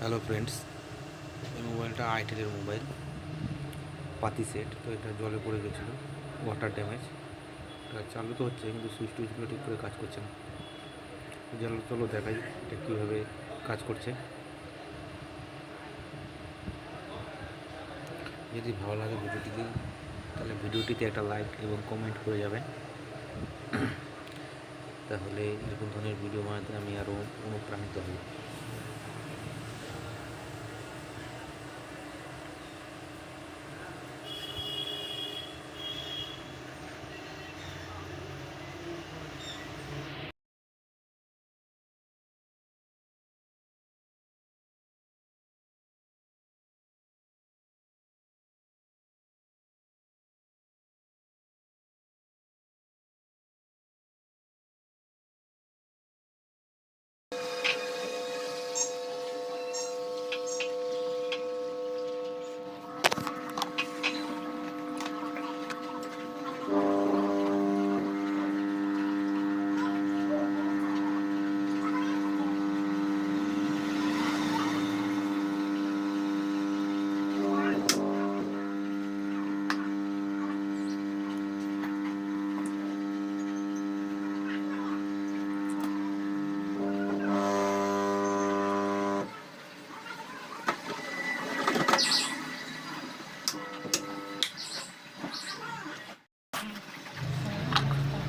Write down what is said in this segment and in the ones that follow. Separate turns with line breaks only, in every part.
Hello friends, এই মোবাইলটা আইটেলের mobile পাতি সেট। তো এটা জলে পড়ে গেছিলো, ওয়াটার ড্যামেজ। এটা চালু তো হচ্ছে কিন্তু সুইচ টুইচগুলো ঠিক করে কাজ করছে না। চলো দেখাই এটা কীভাবে কাজ করছে। যদি ভালো লাগে ভিডিওটিতে, তাহলে ভিডিওটিতে একটা লাইক এবং কমেন্ট করে যাবেন। তাহলে এরকম ধরনের ভিডিও বানাতে আমি আরও অনুপ্রাণিত হই।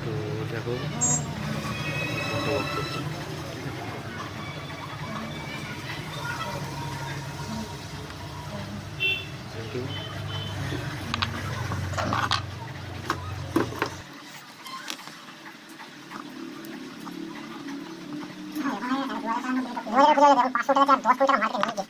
তো দেখো, ফোনটা অফ করছি। Thank you.
ঘুরে 500 টাকা 10 কোটি টাকা মার্কেট নিয়ে